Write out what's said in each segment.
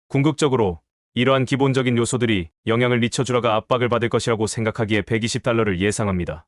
궁극적으로 이러한 기본적인 요소들이 영향을 미쳐주라가 압박을 받을 것이라고 생각하기에 $120를 예상합니다.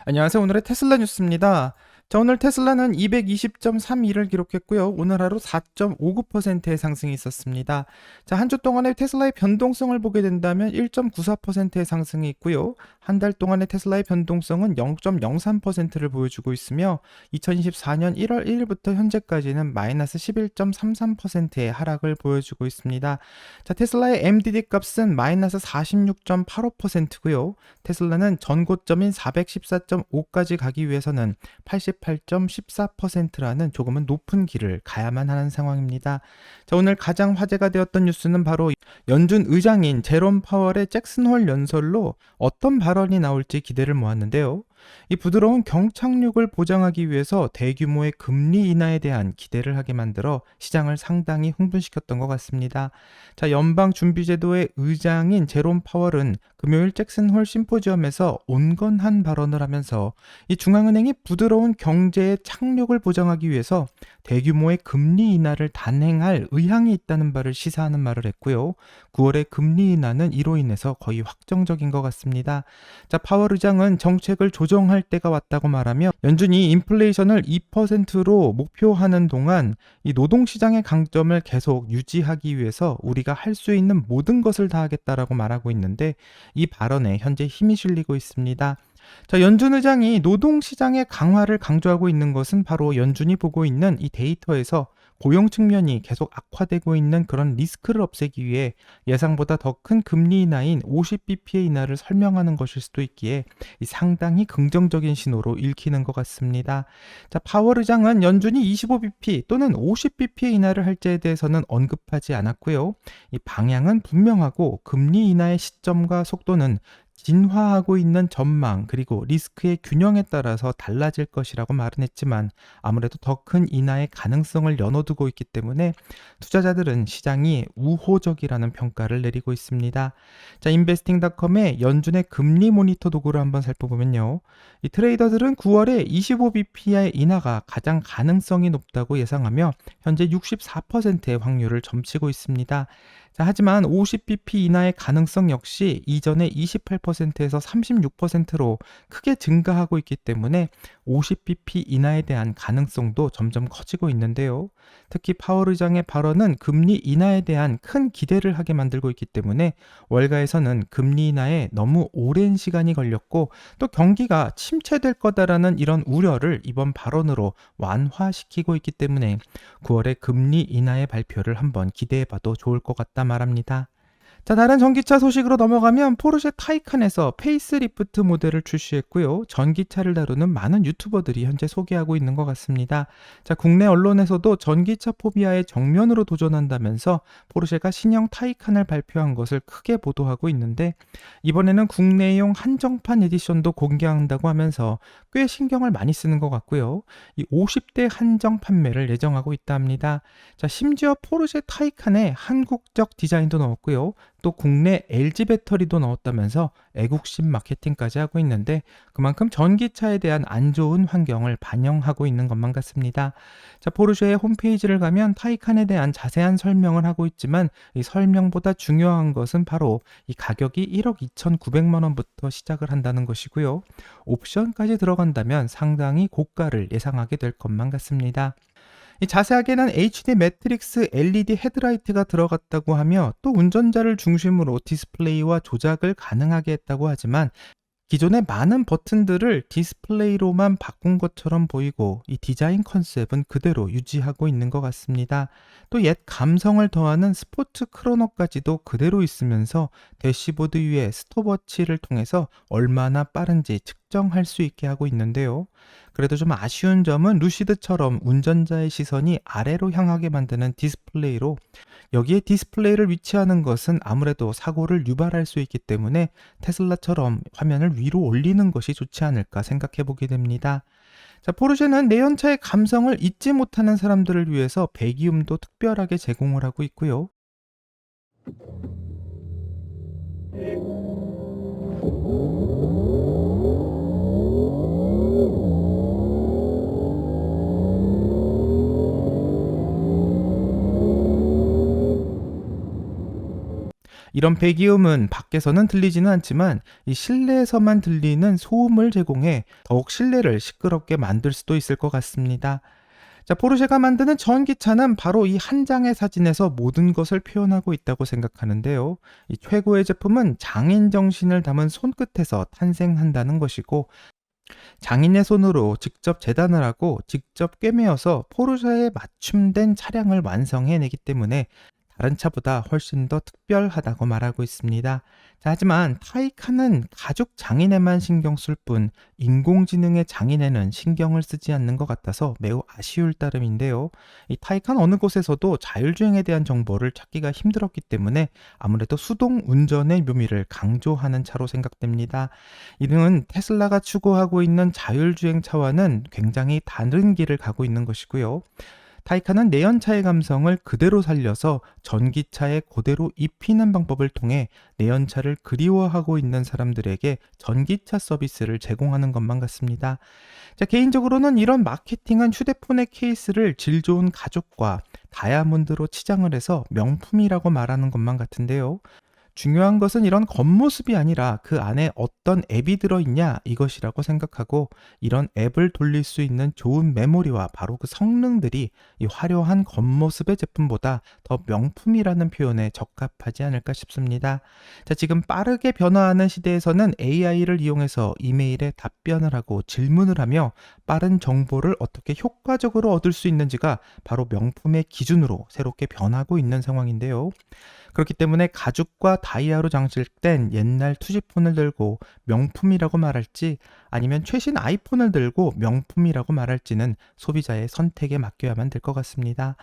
안녕하세요. 오늘의 테슬라 뉴스입니다. 자, 오늘 테슬라는 220.32를 기록했고요. 오늘 하루 4.59%의 상승이 있었습니다. 자, 한 주 동안의 테슬라의 변동성을 보게 된다면 1.94%의 상승이 있고요. 한 달 동안의 테슬라의 변동성은 0.03%를 보여주고 있으며 2024년 1월 1일부터 현재까지는 마이너스 11.33%의 하락을 보여주고 있습니다. 자, 테슬라의 MDD 값은 마이너스 46.85%고요. 테슬라는 전고점인 414.5까지 가기 위해서는 88.14%라는 조금은 높은 길을 가야만 하는 상황입니다. 자, 오늘 가장 화제가 되었던 뉴스는 바로 연준 의장인 제롬 파월의 잭슨 홀 연설로 어떤 발언이 나올지 기대를 모았는데요. 이 부드러운 경착륙을 보장하기 위해서 대규모의 금리 인하에 대한 기대를 하게 만들어 시장을 상당히 흥분시켰던 것 같습니다. 자, 연방준비제도의 의장인 제롬 파월은 금요일 잭슨 홀 심포지엄에서 온건한 발언을 하면서 이 중앙은행이 부드러운 경제의 착륙을 보장하기 위해서 대규모의 금리 인하를 단행할 의향이 있다는 바를 시사하는 말을 했고요. 9월의 금리 인하는 이로 인해서 거의 확정적인 것 같습니다. 자, 파월 의장은 정책을 조정할 때가 왔다고 말하며 연준이 인플레이션을 2%로 목표하는 동안 이 노동시장의 강점을 계속 유지하기 위해서 우리가 할 수 있는 모든 것을 다하겠다라고 말하고 있는데 이 발언에 현재 힘이 실리고 있습니다. 자, 연준 의장이 노동시장의 강화를 강조하고 있는 것은 바로 연준이 보고 있는 이 데이터에서 고용 측면이 계속 악화되고 있는 그런 리스크를 없애기 위해 예상보다 더 큰 금리 인하인 50bp의 인하를 설명하는 것일 수도 있기에 상당히 긍정적인 신호로 읽히는 것 같습니다. 자, 파월 의장은 연준이 25bp 또는 50bp의 인하를 할지에 대해서는 언급하지 않았고요. 이 방향은 분명하고 금리 인하의 시점과 속도는 진화하고 있는 전망 그리고 리스크의 균형에 따라서 달라질 것이라고 말은 했지만 아무래도 더 큰 인하의 가능성을 열어두고 있기 때문에 투자자들은 시장이 우호적이라는 평가를 내리고 있습니다. 자, 인베스팅닷컴의 연준의 금리 모니터 도구를 한번 살펴보면요. 이 트레이더들은 9월에 25bp의 인하가 가장 가능성이 높다고 예상하며 현재 64%의 확률을 점치고 있습니다. 자, 하지만 50bp 인하의 가능성 역시 이전의 28%에서 36%로 크게 증가하고 있기 때문에 50bp 인하에 대한 가능성도 점점 커지고 있는데요. 특히 파월 의장의 발언은 금리 인하에 대한 큰 기대를 하게 만들고 있기 때문에 월가에서는 금리 인하에 너무 오랜 시간이 걸렸고 또 경기가 침체될 거다라는 이런 우려를 이번 발언으로 완화시키고 있기 때문에 9월에 금리 인하의 발표를 한번 기대해봐도 좋을 것 같다 말합니다. 자, 다른 전기차 소식으로 넘어가면 포르쉐 타이칸에서 페이스리프트 모델을 출시했고요. 전기차를 다루는 많은 유튜버들이 현재 소개하고 있는 것 같습니다. 자, 국내 언론에서도 전기차 포비아에 정면으로 도전한다면서 포르쉐가 신형 타이칸을 발표한 것을 크게 보도하고 있는데 이번에는 국내용 한정판 에디션도 공개한다고 하면서 꽤 신경을 많이 쓰는 것 같고요. 이 50대 한정 판매를 예정하고 있다 합니다. 자, 심지어 포르쉐 타이칸에 한국적 디자인도 넣었고요. 또 국내 LG 배터리도 넣었다면서 애국심 마케팅까지 하고 있는데 그만큼 전기차에 대한 안 좋은 환경을 반영하고 있는 것만 같습니다. 자, 포르쉐의 홈페이지를 가면 타이칸에 대한 자세한 설명을 하고 있지만 이 설명보다 중요한 것은 바로 이 가격이 1억 2,900만 원부터 시작을 한다는 것이고요. 옵션까지 들어간다면 상당히 고가를 예상하게 될 것만 같습니다. 이 자세하게는 HD 매트릭스 LED 헤드라이트가 들어갔다고 하며 또 운전자를 중심으로 디스플레이와 조작을 가능하게 했다고 하지만 기존의 많은 버튼들을 디스플레이로만 바꾼 것처럼 보이고 이 디자인 컨셉은 그대로 유지하고 있는 것 같습니다. 또 옛 감성을 더하는 스포츠 크로노까지도 그대로 있으면서 대시보드 위에 스톱워치를 통해서 얼마나 빠른지 측정할 수 있게 하고 있는데요. 그래도 좀 아쉬운 점은 루시드처럼 운전자의 시선이 아래로 향하게 만드는 디스플레이로 여기에 디스플레이를 위치하는 것은 아무래도 사고를 유발할 수 있기 때문에 테슬라처럼 화면을 위로 올리는 것이 좋지 않을까 생각해 보게 됩니다. 자, 포르쉐는 내연차의 감성을 잊지 못하는 사람들을 위해서 배기음도 특별하게 제공을 하고 있고요. 이런 배기음은 밖에서는 들리지는 않지만 이 실내에서만 들리는 소음을 제공해 더욱 실내를 시끄럽게 만들 수도 있을 것 같습니다. 자, 포르쉐가 만드는 전기차는 바로 이 한 장의 사진에서 모든 것을 표현하고 있다고 생각하는데요. 이 최고의 제품은 장인 정신을 담은 손끝에서 탄생한다는 것이고, 장인의 손으로 직접 재단을 하고 직접 꿰매어서 포르쉐에 맞춤된 차량을 완성해내기 때문에 다른 차보다 훨씬 더 특별하다고 말하고 있습니다. 자, 하지만 타이칸은 가죽 장인에만 신경 쓸 뿐 인공지능의 장인에는 신경을 쓰지 않는 것 같아서 매우 아쉬울 따름인데요. 이 타이칸 어느 곳에서도 자율주행에 대한 정보를 찾기가 힘들었기 때문에 아무래도 수동 운전의 묘미를 강조하는 차로 생각됩니다. 이는 테슬라가 추구하고 있는 자율주행 차와는 굉장히 다른 길을 가고 있는 것이고요. 타이칸은 내연차의 감성을 그대로 살려서 전기차에 그대로 입히는 방법을 통해 내연차를 그리워하고 있는 사람들에게 전기차 서비스를 제공하는 것만 같습니다. 자, 개인적으로는 이런 마케팅은 휴대폰의 케이스를 질 좋은 가죽과 다이아몬드로 치장을 해서 명품이라고 말하는 것만 같은데요. 중요한 것은 이런 겉모습이 아니라 그 안에 어떤 앱이 들어있냐 이것이라고 생각하고, 이런 앱을 돌릴 수 있는 좋은 메모리와 바로 그 성능들이 이 화려한 겉모습의 제품보다 더 명품이라는 표현에 적합하지 않을까 싶습니다. 자, 지금 빠르게 변화하는 시대에서는 AI를 이용해서 이메일에 답변을 하고 질문을 하며 빠른 정보를 어떻게 효과적으로 얻을 수 있는지가 바로 명품의 기준으로 새롭게 변하고 있는 상황인데요. 그렇기 때문에 가죽과 다이아로 장식된 옛날 투지폰을 들고 명품이라고 말할지, 아니면 최신 아이폰을 들고 명품이라고 말할지는 소비자의 선택에 맡겨야만 될 것 같습니다.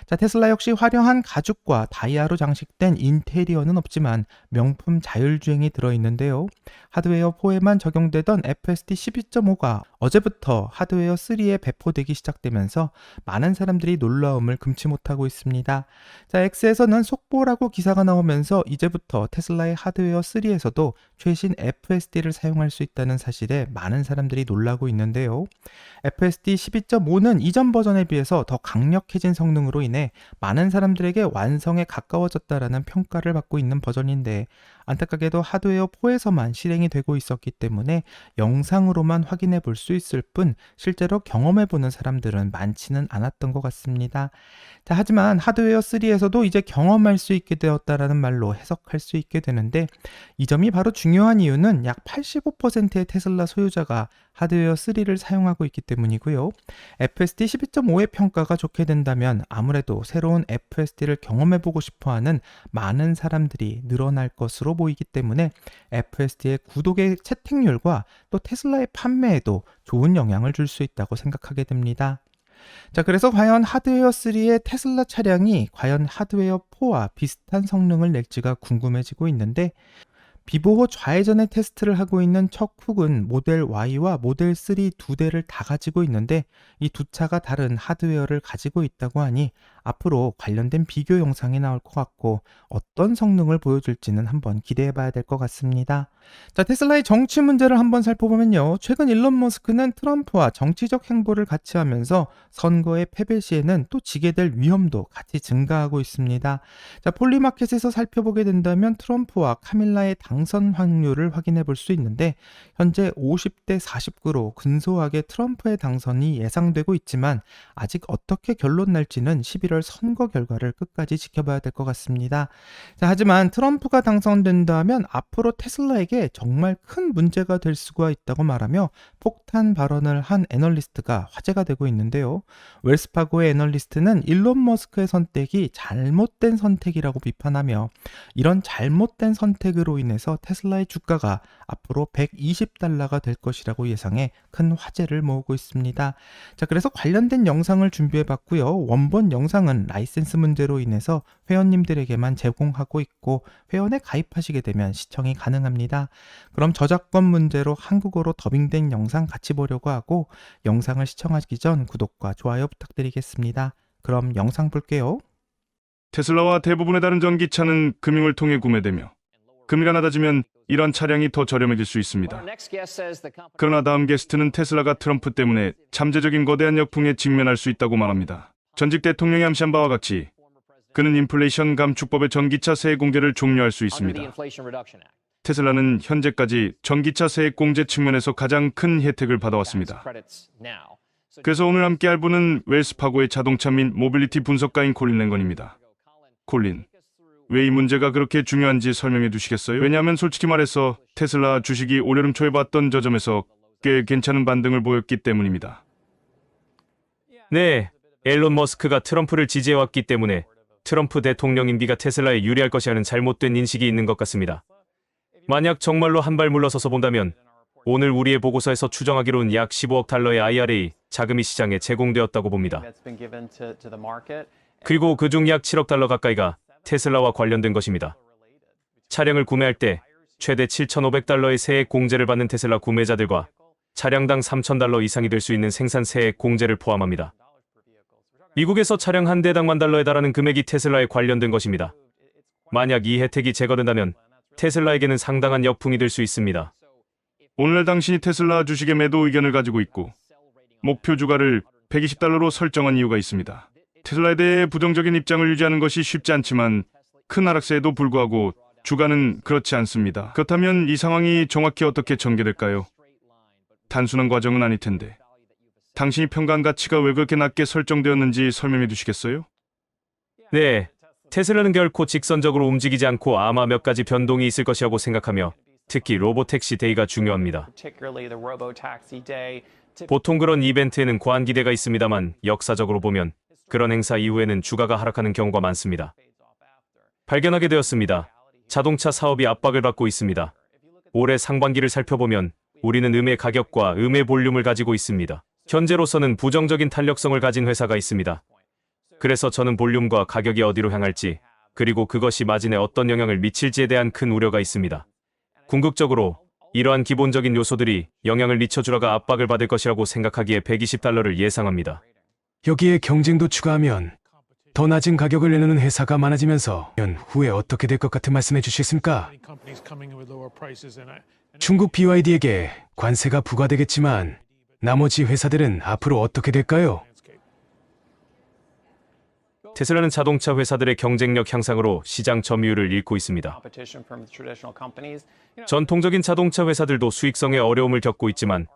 자, 테슬라 역시 화려한 가죽과 다이아로 장식된 인테리어는 없지만 명품 자율주행이 들어있는데요. 하드웨어 4에만 적용되던 FSD 12.5가 어제부터 하드웨어 3에 배포되기 시작되면서 많은 사람들이 놀라움을 금치 못하고 있습니다. 자, X에서는 속보라고 기사가 나오면서 이제부터 테슬라의 하드웨어 3에서도 최신 FSD를 사용할 수 있다는 사실에 많은 사람들이 놀라고 있는데요. FSD 12.5는 이전 버전에 비해서 더 강력해진 성능으로 인해 많은 사람들에게 완성에 가까워졌다라는 평가를 받고 있는 버전인데, 안타깝게도 하드웨어 4에서만 실행이 되고 있었기 때문에 영상으로만 확인해 볼 수 있을 뿐 실제로 경험해 보는 사람들은 많지는 않았던 것 같습니다. 자, 하지만 하드웨어 3에서도 이제 경험할 수 있게 되었다라는 말로 해석할 수 있게 되는데, 이 점이 바로 중요한 이유는 약 85%의 테슬라 소유자가 하드웨어 3를 사용하고 있기 때문이고요. FSD 12.5의 평가가 좋게 된다면 아무래도 새로운 FSD를 경험해보고 싶어하는 많은 사람들이 늘어날 것으로 보이기 때문에 FSD의 구독의 채택률과 또 테슬라의 판매에도 좋은 영향을 줄 수 있다고 생각하게 됩니다. 자, 그래서 과연 하드웨어 3의 테슬라 차량이 과연 하드웨어 4와 비슷한 성능을 낼지가 궁금해지고 있는데, 비보호 좌회전의 테스트를 하고 있는 척훅은 모델 Y와 모델 3 두 대를 다 가지고 있는데, 이 두 차가 다른 하드웨어를 가지고 있다고 하니 앞으로 관련된 비교 영상이 나올 것 같고 어떤 성능을 보여줄지는 한번 기대해 봐야 될 것 같습니다. 자, 테슬라의 정치 문제를 한번 살펴보면요. 최근 일론 머스크는 트럼프와 정치적 행보를 같이 하면서 선거의 패배 시에는 또 지게 될 위험도 같이 증가하고 있습니다. 자, 폴리마켓에서 살펴보게 된다면 트럼프와 카밀라의 당선 확률을 확인해 볼 수 있는데, 현재 50대 49로 근소하게 트럼프의 당선이 예상되고 있지만 아직 어떻게 결론 날지는 11월 선거 결과를 끝까지 지켜봐야 될 것 같습니다. 자, 하지만 트럼프가 당선된다면 앞으로 테슬라에게 정말 큰 문제가 될 수가 있다고 말하며 폭탄 발언을 한 애널리스트가 화제가 되고 있는데요. 웰스파고의 애널리스트는 일론 머스크의 선택이 잘못된 선택이라고 비판하며, 이런 잘못된 선택으로 인해서 테슬라의 주가가 앞으로 120달러가 될 것이라고 예상해 큰 화제를 모으고 있습니다. 자, 그래서 관련된 영상을 준비해 봤고요. 원본 영상은 라이센스 문제로 인해서 회원님들에게만 제공하고 있고 회원에 가입하시게 되면 시청이 가능합니다. 그럼 저작권 문제로 한국어로 더빙된 영상 같이 보려고 하고, 영상을 시청하기 전 구독과 좋아요 부탁드리겠습니다. 그럼 영상 볼게요. 테슬라와 대부분의 다른 전기차는 금융을 통해 구매되며 금리가 낮아지면 이런 차량이 더 저렴해질 수 있습니다. 그러나 다음 게스트는 테슬라가 트럼프 때문에 잠재적인 거대한 역풍에 직면할 수 있다고 말합니다. 전직 대통령이 암시한 바와 같이 그는 인플레이션 감축법의 전기차 세액 공제를 종료할 수 있습니다. 테슬라는 현재까지 전기차 세액 공제 측면에서 가장 큰 혜택을 받아왔습니다. 그래서 오늘 함께 할 분은 웰스파고의 자동차 및 모빌리티 분석가인 콜린 랭건입니다. 콜린, 왜 이 문제가 그렇게 중요한지 설명해 주시겠어요? 왜냐하면 솔직히 말해서 테슬라 주식이 올여름 초에 봤던 저점에서 꽤 괜찮은 반등을 보였기 때문입니다. 네, 앨런 머스크가 트럼프를 지지해왔기 때문에 트럼프 대통령 임기가 테슬라에 유리할 것이라는 잘못된 인식이 있는 것 같습니다. 만약 정말로 한 발 물러서서 본다면 오늘 우리의 보고서에서 추정하기로는 약 15억 달러의 IRA 자금이 시장에 제공되었다고 봅니다. 그리고 그중 약 7억 달러 가까이가 테슬라와 관련된 것입니다. 차량을 구매할 때 최대 7,500달러의 세액 공제를 받는 테슬라 구매자들과 차량당 3,000달러 이상이 될 수 있는 생산 세액 공제를 포함합니다. 미국에서 차량 한 대당 $10,000에 달하는 금액이 테슬라에 관련된 것입니다. 만약 이 혜택이 제거된다면 테슬라에게는 상당한 역풍이 될 수 있습니다. 오늘날 당신이 테슬라 주식의 매도 의견을 가지고 있고 목표 주가를 $120로 설정한 이유가 있습니다. 테슬라에 대해 부정적인 입장을 유지하는 것이 쉽지 않지만 큰 하락세에도 불구하고 주가는 그렇지 않습니다. 그렇다면 이 상황이 정확히 어떻게 전개될까요? 단순한 과정은 아닐 텐데 당신이 평가한 가치가 왜 그렇게 낮게 설정되었는지 설명해 주시겠어요? 네, 테슬라는 결코 직선적으로 움직이지 않고 아마 몇 가지 변동이 있을 것이라고 생각하며 특히 로보택시 데이가 중요합니다. 보통 그런 이벤트에는 과한 기대가 있습니다만 역사적으로 보면 그런 행사 이후에는 주가가 하락하는 경우가 많습니다. 발견하게 되었습니다. 자동차 사업이 압박을 받고 있습니다. 올해 상반기를 살펴보면 우리는 음의 가격과 음의 볼륨을 가지고 있습니다. 현재로서는 부정적인 탄력성을 가진 회사가 있습니다. 그래서 저는 볼륨과 가격이 어디로 향할지, 그리고 그것이 마진에 어떤 영향을 미칠지에 대한 큰 우려가 있습니다. 궁극적으로 이러한 기본적인 요소들이 영향을 미쳐주라가 압박을 받을 것이라고 생각하기에 $120를 예상합니다. 여기에 경쟁도 추가하면 더 낮은 가격을 내놓는 회사가 많아지면서 후에 어떻게 될 것 같은 말씀해 주시겠습니까? 중국 BYD에게 관세가 부과되겠지만 나머지 회사들은 앞으로 어떻게 될까요? 테슬라는 자동차 회사들의 경쟁력 향상으로 시장 점유율을 잃고 있습니다. 전통적인 자동차 회사들도 수익성에 어려움을 겪고 있지만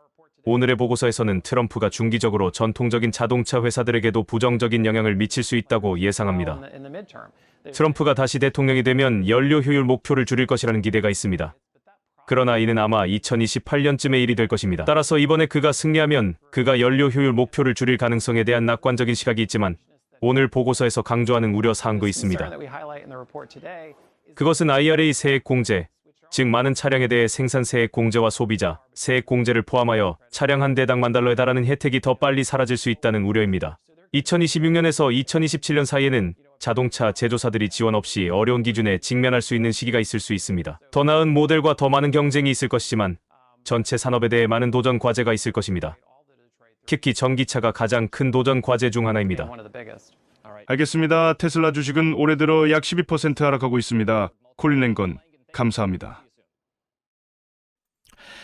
오늘의 보고서에서는 트럼프가 중기적으로 전통적인 자동차 회사들에게도 부정적인 영향을 미칠 수 있다고 예상합니다. 트럼프가 다시 대통령이 되면 연료 효율 목표를 줄일 것이라는 기대가 있습니다. 그러나 이는 아마 2028년쯤의 일이 될 것입니다. 따라서 이번에 그가 승리하면 그가 연료 효율 목표를 줄일 가능성에 대한 낙관적인 시각이 있지만 오늘 보고서에서 강조하는 우려 사항도 있습니다. 그것은 IRA 세액 공제, 즉 많은 차량에 대해 생산 세액 공제와 소비자 세액 공제를 포함하여 차량 한 대당 $10,000에 달하는 혜택이 더 빨리 사라질 수 있다는 우려입니다. 2026년에서 2027년 사이에는 자동차 제조사들이 지원 없이 어려운 기준에 직면할 수 있는 시기가 있을 수 있습니다. 더 나은 모델과 더 많은 경쟁이 있을 것이지만 전체 산업에 대해 많은 도전 과제가 있을 것입니다. 특히 전기차가 가장 큰 도전 과제 중 하나입니다. 알겠습니다. 테슬라 주식은 올해 들어 약 12% 하락하고 있습니다. 콜린 랭건, 감사합니다.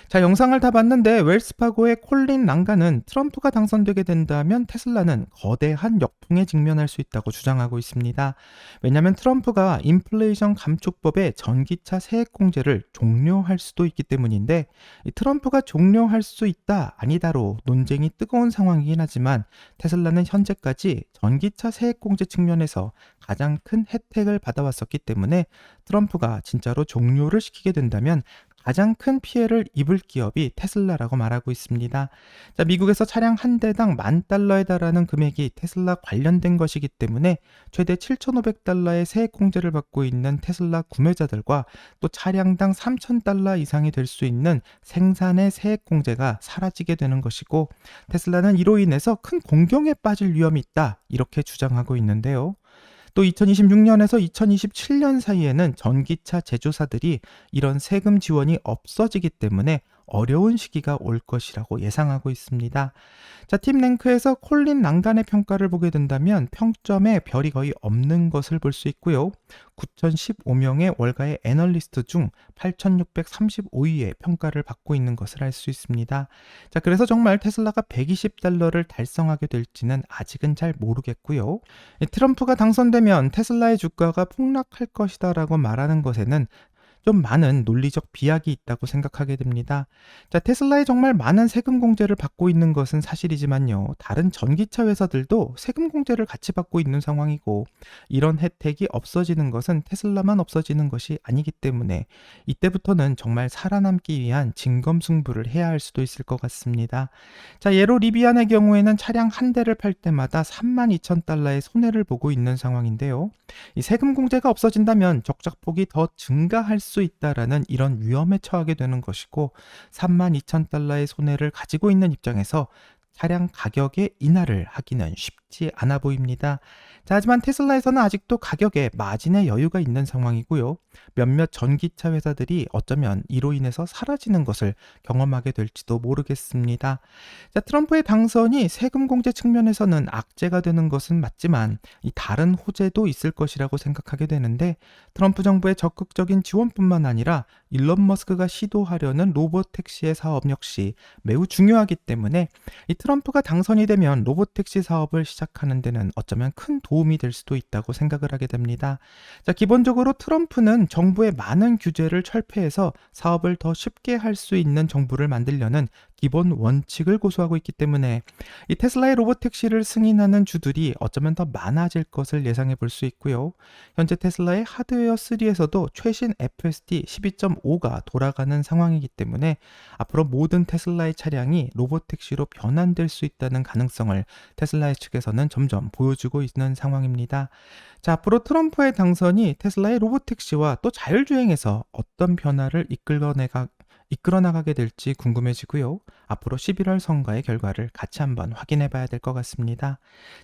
자, 영상을 다 봤는데 웰스파고의 콜린 랑간은 트럼프가 당선되게 된다면 테슬라는 거대한 역풍에 직면할 수 있다고 주장하고 있습니다. 왜냐하면 트럼프가 인플레이션 감축법의 전기차 세액 공제를 종료할 수도 있기 때문인데 이 트럼프가 종료할 수 있다 아니다로 논쟁이 뜨거운 상황이긴 하지만 테슬라는 현재까지 전기차 세액 공제 측면에서 가장 큰 혜택을 받아왔었기 때문에 트럼프가 진짜로 종료를 시키게 된다면 가장 큰 피해를 입을 기업이 테슬라라고 말하고 있습니다. 자, 미국에서 차량 한 대당 $10,000에 달하는 금액이 테슬라 관련된 것이기 때문에 최대 7,500달러의 세액 공제를 받고 있는 테슬라 구매자들과 또 차량당 $3,000 이상이 될 수 있는 생산의 세액 공제가 사라지게 되는 것이고 테슬라는 이로 인해서 큰 공경에 빠질 위험이 있다 이렇게 주장하고 있는데요. 또 2026년에서 2027년 사이에는 전기차 제조사들이 이런 세금 지원이 없어지기 때문에 어려운 시기가 올 것이라고 예상하고 있습니다. 자, 팀 랭크에서 콜린 랑단의 평가를 보게 된다면 평점에 별이 거의 없는 것을 볼 수 있고요. 9,015명의 월가의 애널리스트 중 8,635위의 평가를 받고 있는 것을 알 수 있습니다. 자, 그래서 정말 테슬라가 $120를 달성하게 될지는 아직은 잘 모르겠고요. 트럼프가 당선되면 테슬라의 주가가 폭락할 것이다 라고 말하는 것에는 좀 많은 논리적 비약이 있다고 생각하게 됩니다. 자, 테슬라에 정말 많은 세금 공제를 받고 있는 것은 사실이지만요. 다른 전기차 회사들도 세금 공제를 같이 받고 있는 상황이고 이런 혜택이 없어지는 것은 테슬라만 없어지는 것이 아니기 때문에 이때부터는 정말 살아남기 위한 진검승부를 해야 할 수도 있을 것 같습니다. 자, 예로 리비안의 경우에는 차량 한 대를 팔 때마다 32,000달러의 손해를 보고 있는 상황인데요. 이 세금 공제가 없어진다면 적자폭이 더 증가할 수 있다라는 이런 위험에 처하게 되는 것이고 32,000달러의 손해를 가지고 있는 입장에서 차량 가격의 인하를 하기는 쉽지 않아 보입니다. 자, 하지만 테슬라에서는 아직도 가격에 마진의 여유가 있는 상황이고요. 몇몇 전기차 회사들이 어쩌면 이로 인해서 사라지는 것을 경험하게 될지도 모르겠습니다. 자, 트럼프의 당선이 세금 공제 측면에서는 악재가 되는 것은 맞지만 이 다른 호재도 있을 것이라고 생각하게 되는데 트럼프 정부의 적극적인 지원뿐만 아니라 일론 머스크가 시도하려는 로봇택시의 사업 역시 매우 중요하기 때문에 이 트럼프가 당선이 되면 로봇택시 사업을 시작하는 데는 어쩌면 큰 도움이 될 수도 있다고 생각을 하게 됩니다. 자, 기본적으로 트럼프는 정부의 많은 규제를 철폐해서 사업을 더 쉽게 할 수 있는 정부를 만들려는 기본 원칙을 고수하고 있기 때문에 이 테슬라의 로봇택시를 승인하는 주들이 어쩌면 더 많아질 것을 예상해 볼 수 있고요. 현재 테슬라의 하드웨어 3에서도 최신 FSD 12.5가 돌아가는 상황이기 때문에 앞으로 모든 테슬라의 차량이 로봇택시로 변환될 수 있다는 가능성을 테슬라의 측에서는 점점 보여주고 있는 상황입니다. 자, 앞으로 트럼프의 당선이 테슬라의 로봇택시와 또 자율주행에서 어떤 변화를 이끌어 나가게 될지 궁금해지고요. 앞으로 11월 선거의 결과를 같이 한번 확인해 봐야 될 것 같습니다.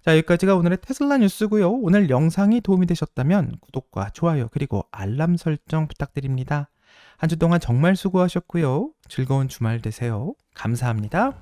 자, 여기까지가 오늘의 테슬라 뉴스고요. 오늘 영상이 도움이 되셨다면 구독과 좋아요 그리고 알람 설정 부탁드립니다. 한 주 동안 정말 수고하셨고요. 즐거운 주말 되세요. 감사합니다.